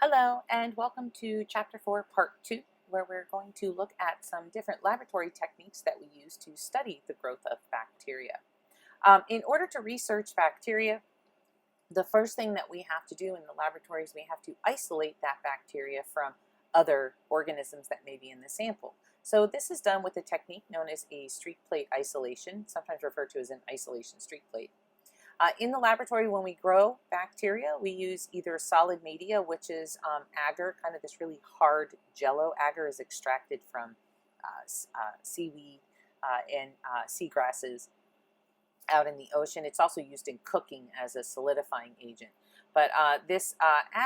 Hello, and welcome to Chapter 4, Part 2, where we're going to look at some different laboratory techniques that we use to study the growth of bacteria. In order to research bacteria, the first thing that we have to do in the laboratory is we have to isolate that bacteria from other organisms that may be in the sample. So this is done with a technique known as a streak plate isolation, sometimes referred to as an isolation streak plate. In the laboratory, when we grow bacteria, we use either solid media, which is agar, kind of this really hard jello. Agar is extracted from seaweed and seagrasses out in the ocean. It's also used in cooking as a solidifying agent. But this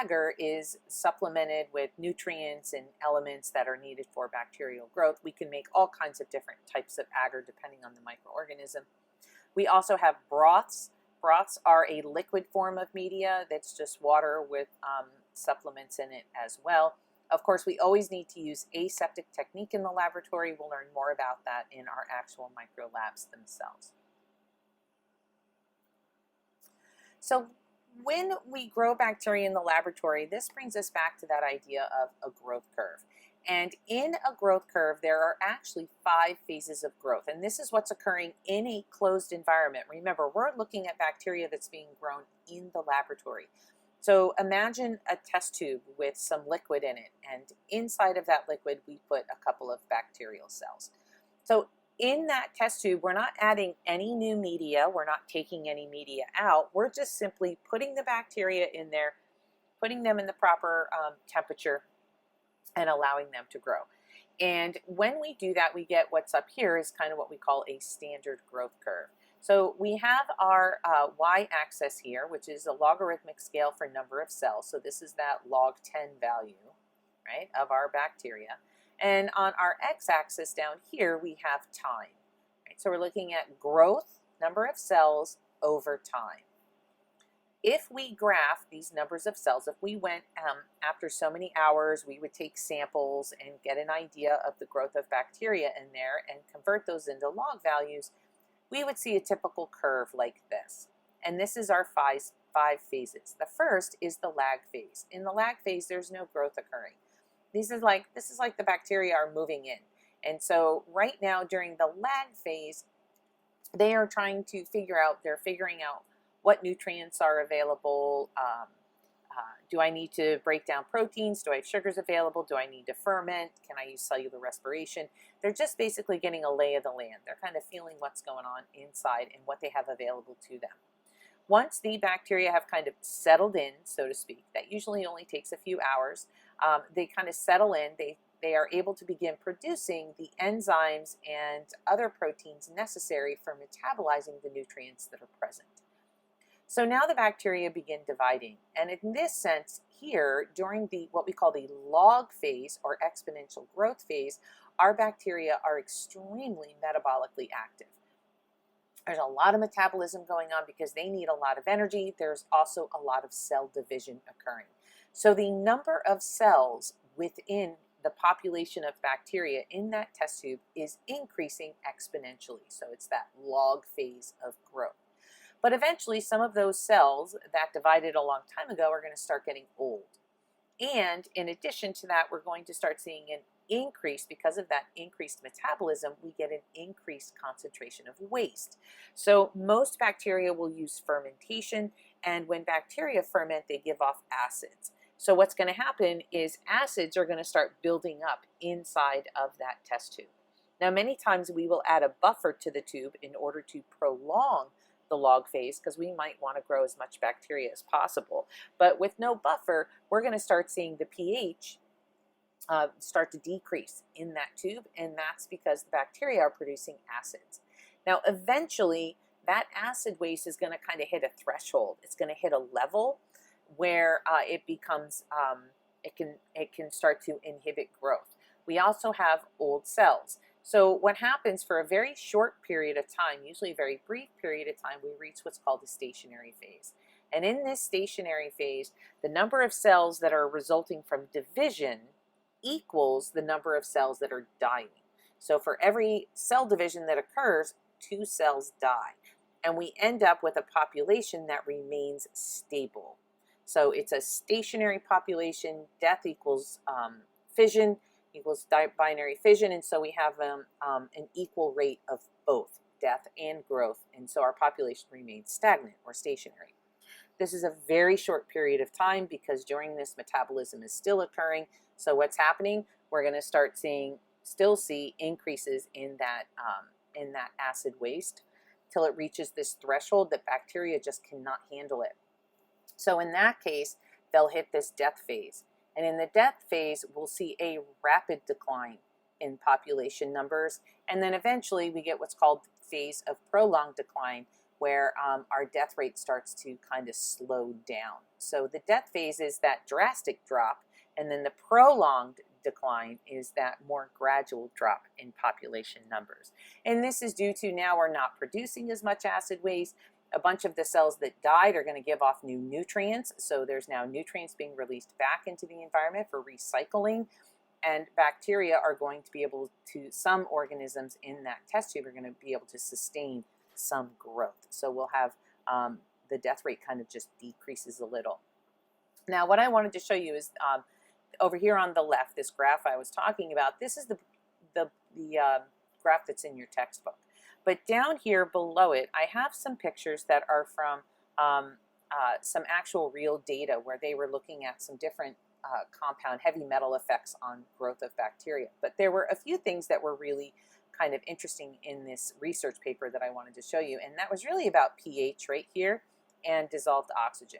agar is supplemented with nutrients and elements that are needed for bacterial growth. We can make all kinds of different types of agar depending on the microorganism. We also have broths. Broths are a liquid form of media that's just water with supplements in it as well. Of course, we always need to use aseptic technique in the laboratory. We'll learn more about that in our actual micro labs themselves. So when we grow bacteria in the laboratory, this brings us back to that idea of a growth curve. And in a growth curve, there are actually 5 phases of growth. And this is what's occurring in a closed environment. Remember, we're looking at bacteria that's being grown in the laboratory. So imagine a test tube with some liquid in it. And inside of that liquid, we put a couple of bacterial cells. So in that test tube, we're not adding any new media. We're not taking any media out. We're just simply putting the bacteria in there, putting them in the proper temperature, and allowing them to grow. And when we do that, we get what's up here is kind of what we call a standard growth curve. So we have our y-axis here, which is a logarithmic scale for number of cells. So this is that log 10 value, right, of our bacteria. And on our x-axis down here, we have time. Right? So we're looking at growth, number of cells over time. If we graph these numbers of cells, if we went after so many hours, we would take samples and get an idea of the growth of bacteria in there and convert those into log values, we would see a typical curve like this. And this is our five phases. The first is the lag phase. In the lag phase, there's no growth occurring. This is like the bacteria are moving in. And so right now during the lag phase, they're figuring out what nutrients are available. Do I need to break down proteins? Do I have sugars available? Do I need to ferment? Can I use cellular respiration? They're just basically getting a lay of the land. They're kind of feeling what's going on inside and what they have available to them. Once the bacteria have kind of settled in, so to speak, that usually only takes a few hours, they kind of settle in, they are able to begin producing the enzymes and other proteins necessary for metabolizing the nutrients that are present. So now the bacteria begin dividing. And in this sense here, during what we call the log phase or exponential growth phase, our bacteria are extremely metabolically active. There's a lot of metabolism going on because they need a lot of energy. There's also a lot of cell division occurring. So the number of cells within the population of bacteria in that test tube is increasing exponentially. So it's that log phase of growth. But eventually some of those cells that divided a long time ago are going to start getting old. And in addition to that, we're going to start seeing an increase, because of that increased metabolism, we get an increased concentration of waste. So most bacteria will use fermentation, and when bacteria ferment, they give off acids. So what's going to happen is acids are going to start building up inside of that test tube. Now, many times we will add a buffer to the tube in order to prolong the log phase, because we might want to grow as much bacteria as possible. But with no buffer, we're going to start seeing the pH start to decrease in that tube, and that's because the bacteria are producing acids. Now, eventually, that acid waste is going to kind of hit a threshold. It's going to hit a level where it becomes, it can start to inhibit growth. We also have old cells. So what happens for a very short period of time, usually a very brief period of time, we reach what's called the stationary phase. And in this stationary phase, the number of cells that are resulting from division equals the number of cells that are dying. So for every cell division that occurs, 2 cells die. And we end up with a population that remains stable. So it's a stationary population. Death equals fission equals binary fission, and so we have an equal rate of both death and growth, and so our population remains stagnant or stationary. This is a very short period of time because during this metabolism is still occurring. So what's happening? We're going to start still see increases in that acid waste till it reaches this threshold that bacteria just cannot handle it. So in that case, they'll hit this death phase. And in the death phase, we'll see a rapid decline in population numbers. And then eventually we get what's called the phase of prolonged decline, where our death rate starts to kind of slow down. So the death phase is that drastic drop, and then the prolonged decline is that more gradual drop in population numbers. And this is due to now we're not producing as much acid waste. A bunch of the cells that died are going to give off new nutrients, so there's now nutrients being released back into the environment for recycling, and bacteria are going to be able to, some organisms in that test tube are going to be able to sustain some growth. So we'll have the death rate kind of just decreases a little. Now what I wanted to show you is over here on the left, this graph I was talking about, this is the graph that's in your textbook. But down here below it, I have some pictures that are from some actual real data where they were looking at some different compound heavy metal effects on growth of bacteria. But there were a few things that were really kind of interesting in this research paper that I wanted to show you, and that was really about pH right here and dissolved oxygen.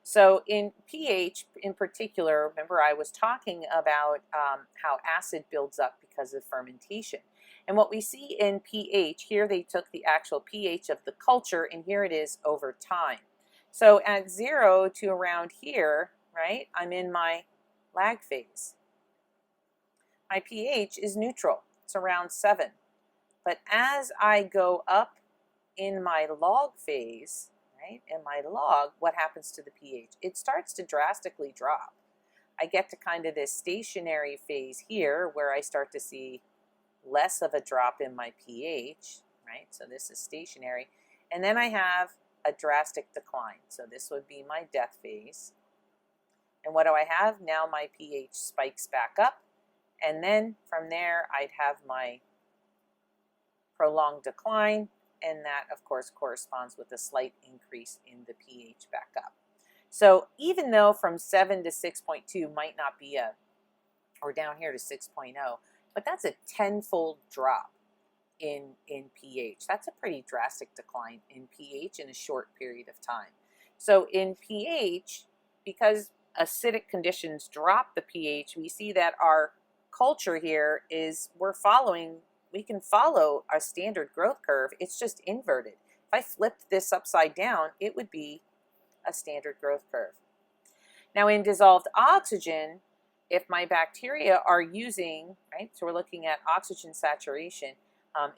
So in pH in particular, remember I was talking about how acid builds up because of fermentation. And what we see in pH, here they took the actual pH of the culture, and here it is over time. So at 0 to around here, right, I'm in my lag phase. My pH is neutral. It's around 7. But as I go up in my log phase, right, in my log, what happens to the pH? It starts to drastically drop. I get to kind of this stationary phase here where I start to see less of a drop in my pH, right? So this is stationary. And then I have a drastic decline. So this would be my death phase. And what do I have? Now my pH spikes back up. And then from there, I'd have my prolonged decline, and that, of course, corresponds with a slight increase in the pH back up. So even though from 7 to 6.2 might not be or down here to 6.0, but that's a 10-fold drop in pH. That's a pretty drastic decline in pH in a short period of time. So in pH, because acidic conditions drop the pH, we see that our culture here is we can follow our standard growth curve. It's just inverted. If I flipped this upside down, it would be a standard growth curve. Now in dissolved oxygen, if my bacteria are using, right, so we're looking at oxygen saturation,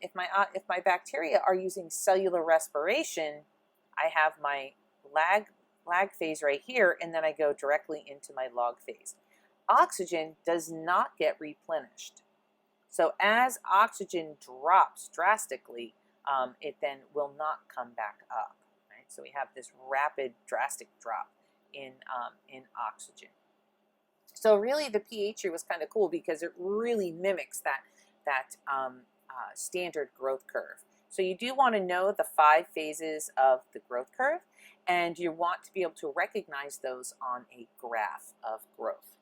if my bacteria are using cellular respiration, I have my lag phase right here, and then I go directly into my log phase. Oxygen does not get replenished. So as oxygen drops drastically, it then will not come back up. Right? So we have this rapid, drastic drop in oxygen. So really the pH here was kind of cool because it really mimics that standard growth curve. So you do want to know the 5 phases of the growth curve, and you want to be able to recognize those on a graph of growth.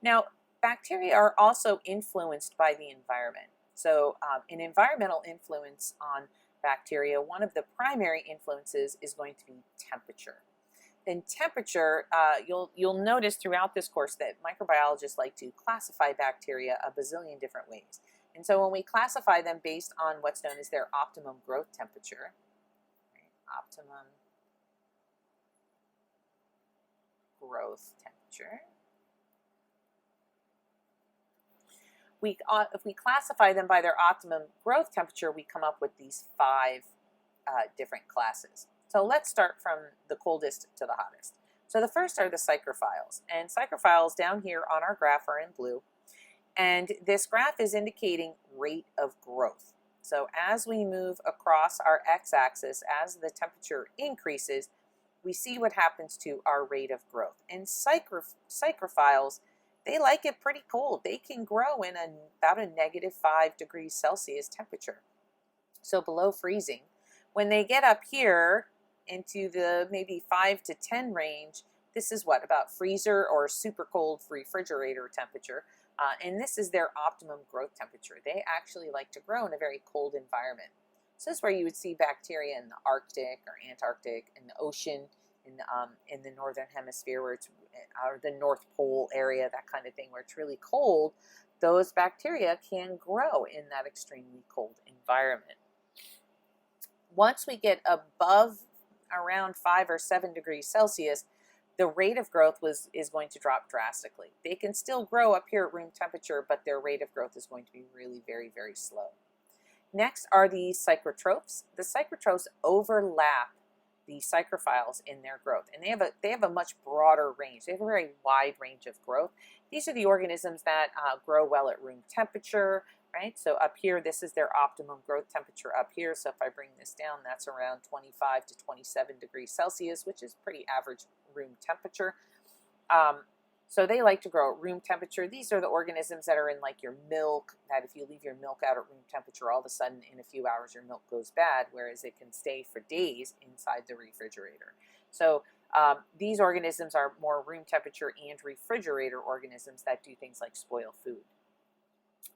Now, bacteria are also influenced by the environment. So an environmental influence on bacteria, one of the primary influences is going to be temperature. In temperature, you'll notice throughout this course that microbiologists like to classify bacteria a bazillion different ways. And so when we classify them based on what's known as their optimum growth temperature, right, optimum growth temperature, if we classify them by their optimum growth temperature, we come up with these 5 different classes. So let's start from the coldest to the hottest. So the first are the psychrophiles. And psychrophiles down here on our graph are in blue. And this graph is indicating rate of growth. So as we move across our x-axis, as the temperature increases, we see what happens to our rate of growth. And psychrophiles, they like it pretty cold. They can grow in about a -5 degrees Celsius temperature, so below freezing. When they get up here into the maybe 5 to 10 range, this is what, about freezer or super cold refrigerator temperature. And this is their optimum growth temperature. They actually like to grow in a very cold environment. So this is where you would see bacteria in the Arctic or Antarctic, in the ocean, in the northern hemisphere, where it's, or the North Pole area, that kind of thing, where it's really cold. Those bacteria can grow in that extremely cold environment. Once we get above around 5 or 7 degrees Celsius, the rate of growth is going to drop drastically. They can still grow up here at room temperature, but their rate of growth is going to be really very, very slow. Next are the psychrotrophs. The psychrotrophs overlap the psychrophiles in their growth, and they have a much broader range. They have a very wide range of growth. These are the organisms that grow well at room temperature, right? So up here, this is their optimum growth temperature up here. So if I bring this down, that's around 25 to 27 degrees Celsius, which is pretty average room temperature. So they like to grow at room temperature. These are the organisms that are in like your milk, that if you leave your milk out at room temperature, all of a sudden in a few hours your milk goes bad, whereas it can stay for days inside the refrigerator. So these organisms are more room temperature and refrigerator organisms that do things like spoil food.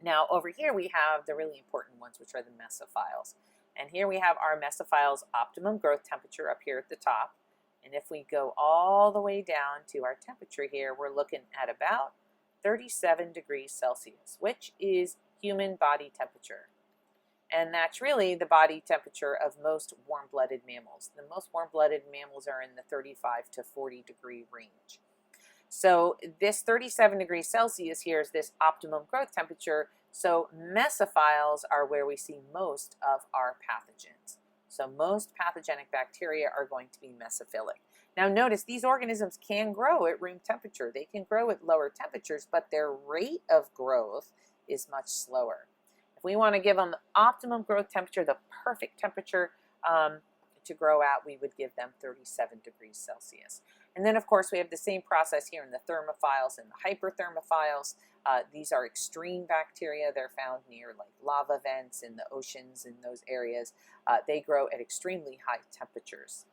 Now over here we have the really important ones, which are the mesophiles. And here we have our mesophiles' optimum growth temperature up here at the top. And if we go all the way down to our temperature here, we're looking at about 37 degrees Celsius, which is human body temperature. And that's really the body temperature of most warm-blooded mammals. The most warm-blooded mammals are in the 35 to 40 degree range. So this 37 degrees Celsius here is this optimum growth temperature. So mesophiles are where we see most of our pathogens. So most pathogenic bacteria are going to be mesophilic. Now notice these organisms can grow at room temperature. They can grow at lower temperatures, but their rate of growth is much slower. If we want to give them the optimum growth temperature, the perfect temperature to grow at, we would give them 37 degrees Celsius. And then of course we have the same process here in the thermophiles and the hyperthermophiles. These are extreme bacteria. They're found near like lava vents in the oceans, in those areas. They grow at extremely high temperatures.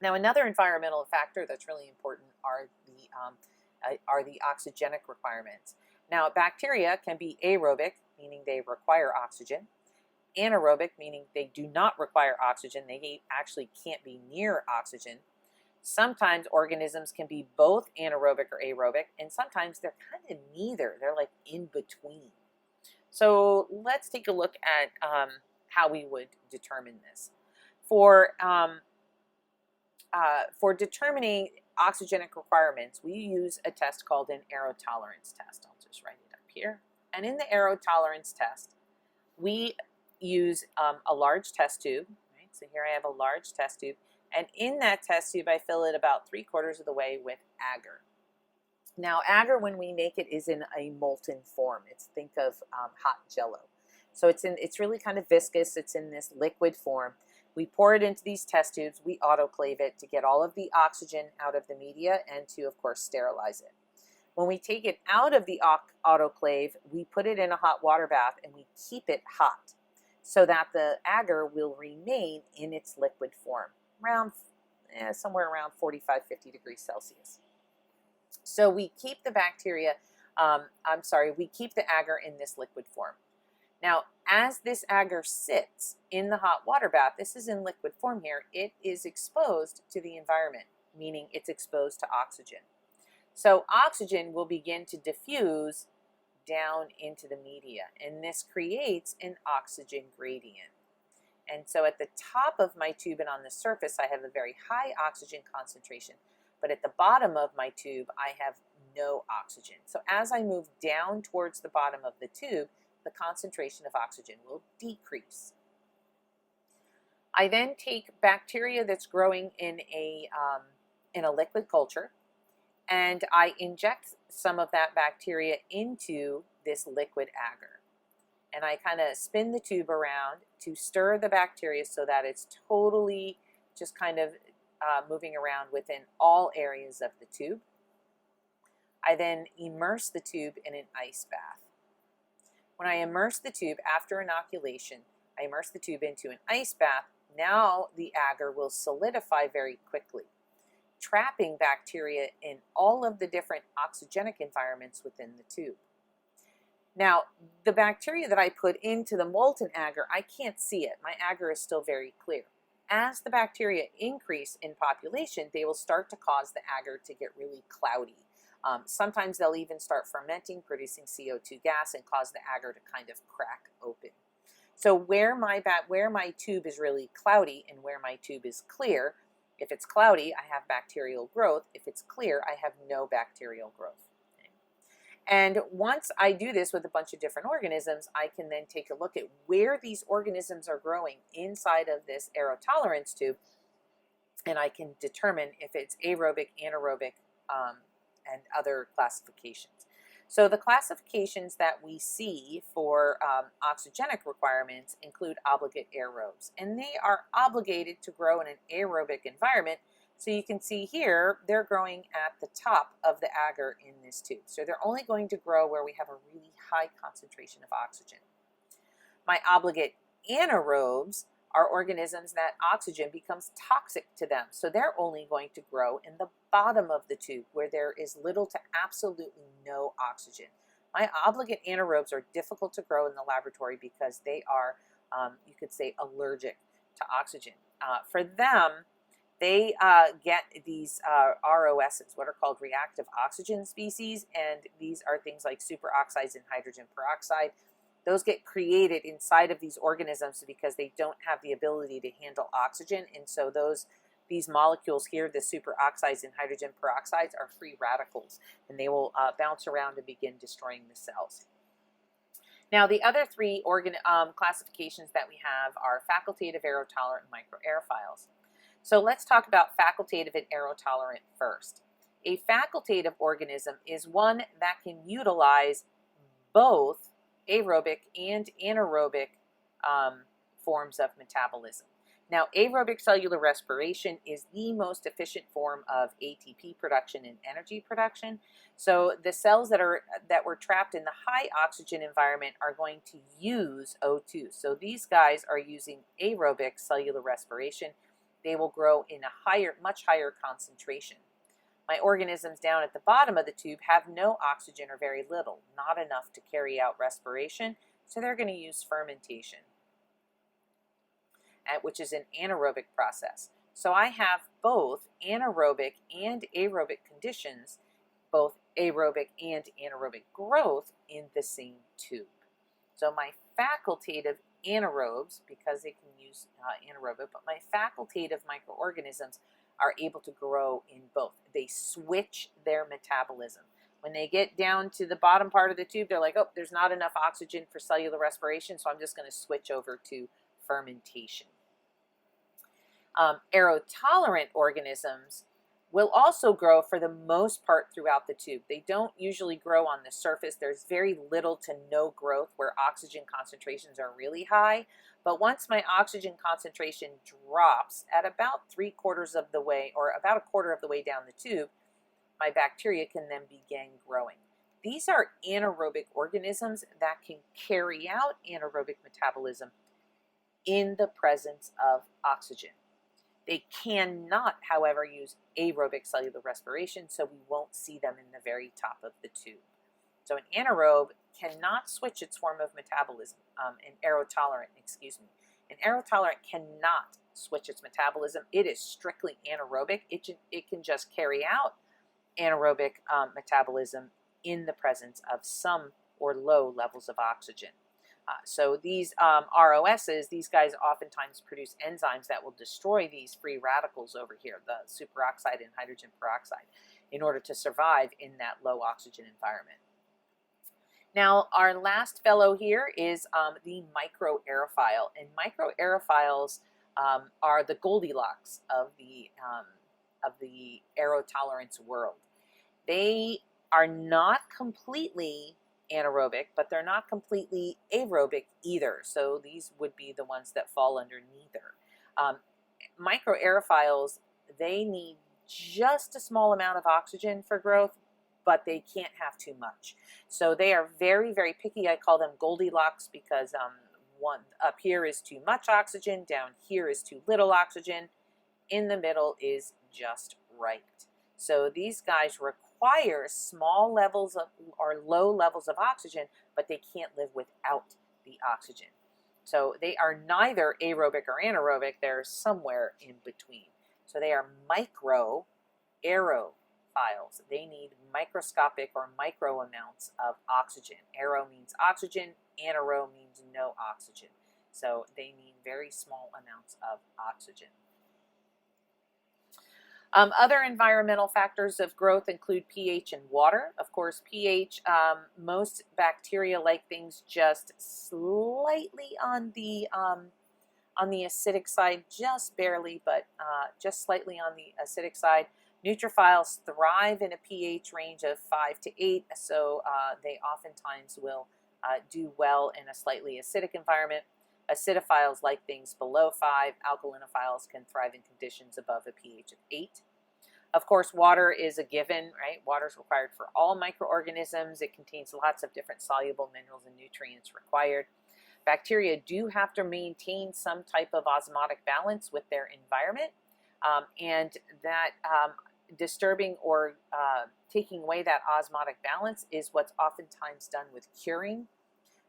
Now another environmental factor that's really important are the oxygenic requirements. Now bacteria can be aerobic, meaning they require oxygen. Anaerobic, meaning they do not require oxygen. They actually can't be near oxygen. Sometimes organisms can be both anaerobic or aerobic, and sometimes they're kind of neither. They're like in between. So let's take a look at how we would determine this. For determining oxygenic requirements, we use a test called an aerotolerance test. I'll just write it up here. And in the aerotolerance test, we use a large test tube. Right? So here I have a large test tube. And in that test tube, I fill it about 3/4 of the way with agar. Now, agar, when we make it, is in a molten form. Think of hot Jello. So it's really kind of viscous. It's in this liquid form. We pour it into these test tubes. We autoclave it to get all of the oxygen out of the media and to, of course, sterilize it. When we take it out of the autoclave, we put it in a hot water bath and we keep it hot so that the agar will remain in its liquid form, somewhere around 45, 50 degrees Celsius. So we keep the bacteria, we keep the agar in this liquid form. Now, as this agar sits in the hot water bath, this is in liquid form here, it is exposed to the environment, meaning it's exposed to oxygen. So oxygen will begin to diffuse down into the media, and this creates an oxygen gradient. And so at the top of my tube and on the surface, I have a very high oxygen concentration, but at the bottom of my tube, I have no oxygen. So as I move down towards the bottom of the tube, the concentration of oxygen will decrease. I then take bacteria that's growing in a liquid culture, and I inject some of that bacteria into this liquid agar. And I kind of spin the tube around to stir the bacteria so that it's totally just kind of moving around within all areas of the tube. I then immerse the tube in an ice bath. When I immerse the tube after inoculation, I immerse the tube into an ice bath. Now the agar will solidify very quickly, trapping bacteria in all of the different oxygenic environments within the tube. Now, the bacteria that I put into the molten agar, I can't see it. My agar is still very clear. As the bacteria increase in population, they will start to cause the agar to get really cloudy. Sometimes they'll even start fermenting, producing CO2 gas, and cause the agar to kind of crack open. So where my tube is really cloudy and where my tube is clear, if it's cloudy, I have bacterial growth. If it's clear, I have no bacterial growth. And once I do this with a bunch of different organisms, I can then take a look at where these organisms are growing inside of this aerotolerance tube, and I can determine if it's aerobic, anaerobic, and other classifications. So the classifications that we see for oxygenic requirements include obligate aerobes, and they are obligated to grow in an aerobic environment. So you can see here, they're growing at the top of the agar in this tube. So they're only going to grow where we have a really high concentration of oxygen. My obligate anaerobes are organisms that oxygen becomes toxic to them. So they're only going to grow in the bottom of the tube where there is little to absolutely no oxygen. My obligate anaerobes are difficult to grow in the laboratory because they are, you could say, allergic to oxygen. For them, they get these ROSs, what are called reactive oxygen species, and these are things like superoxides and hydrogen peroxide. Those get created inside of these organisms because they don't have the ability to handle oxygen, and so these molecules here, the superoxides and hydrogen peroxides, are free radicals, and they will bounce around and begin destroying the cells. Now, the other three classifications that we have are facultative, aerotolerant, and microaerophiles. So let's talk about facultative and aerotolerant first. A facultative organism is one that can utilize both aerobic and anaerobic forms of metabolism. Now, aerobic cellular respiration is the most efficient form of ATP production and energy production. So the cells that were trapped in the high oxygen environment are going to use O2. So these guys are using aerobic cellular respiration. They will grow in a much higher concentration. My organisms down at the bottom of the tube have no oxygen or very little, not enough to carry out respiration, so they're going to use fermentation, which is an anaerobic process. So I have both anaerobic and aerobic conditions, both aerobic and anaerobic growth in the same tube. So my facultative anaerobes, because they can use anaerobic, but my facultative microorganisms are able to grow in both. They switch their metabolism. When they get down to the bottom part of the tube, they're like, oh, there's not enough oxygen for cellular respiration, so I'm just going to switch over to fermentation. Aerotolerant organisms will also grow for the most part throughout the tube. They don't usually grow on the surface. There's very little to no growth where oxygen concentrations are really high. But once my oxygen concentration drops at about 3/4 of the way, or about 1/4 of the way down the tube, my bacteria can then begin growing. These are anaerobic organisms that can carry out anaerobic metabolism in the presence of oxygen. They cannot, however, use aerobic cellular respiration, so we won't see them in the very top of the tube. So an anaerobe cannot switch its form of metabolism, an aerotolerant cannot switch its metabolism. It is strictly anaerobic. It can just carry out anaerobic metabolism in the presence of some or low levels of oxygen. So these ROSs, these guys oftentimes produce enzymes that will destroy these free radicals over here, the superoxide and hydrogen peroxide, in order to survive in that low oxygen environment. Now, our last fellow here is the microaerophile, and microaerophiles are the Goldilocks of the aerotolerance world. They are not completely anaerobic, but they're not completely aerobic either. So these would be the ones that fall under neither. Microaerophiles, they need just a small amount of oxygen for growth, but they can't have too much. So they are very, very picky. I call them Goldilocks because one up here is too much oxygen, down here is too little oxygen, in the middle is just right. So these guys require small levels of or low levels of oxygen, but they can't live without the oxygen. So they are neither aerobic or anaerobic, they're somewhere in between. So they are microaerophiles. They need microscopic or micro amounts of oxygen. Aero means oxygen, anaero means no oxygen. So they need very small amounts of oxygen. Other environmental factors of growth include pH and water. Of course, pH, most bacteria like things just slightly on the acidic side, just barely, but just slightly on the acidic side. Neurophiles thrive in a pH range of 5 to 8, so they oftentimes will do well in a slightly acidic environment. Acidophiles like things below 5. Alkalinophiles can thrive in conditions above a pH of 8. Of course, water is a given, right? Water is required for all microorganisms. It contains lots of different soluble minerals and nutrients required. Bacteria do have to maintain some type of osmotic balance with their environment, and that disturbing or taking away that osmotic balance is what's oftentimes done with curing.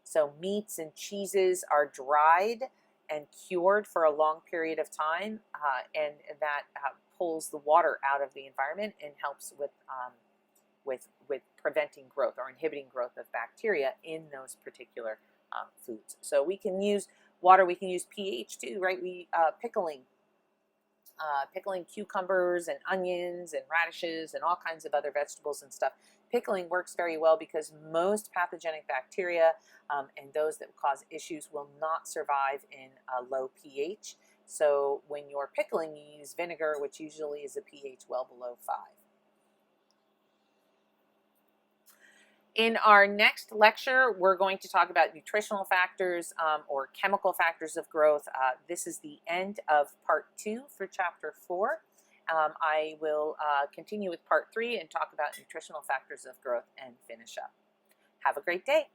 So meats and cheeses are dried and cured for a long period of time, and that pulls the water out of the environment and helps with preventing growth or inhibiting growth of bacteria in those particular foods. So we can use water. We can use pH too, right? Pickling cucumbers and onions and radishes and all kinds of other vegetables and stuff. Pickling works very well because most pathogenic bacteria and those that cause issues will not survive in a low pH. So when you're pickling, you use vinegar, which usually is a pH well below 5. In our next lecture, we're going to talk about nutritional factors or chemical factors of growth. This is the end of part 2 for chapter 4. I will continue with part 3 and talk about nutritional factors of growth and finish up. Have a great day.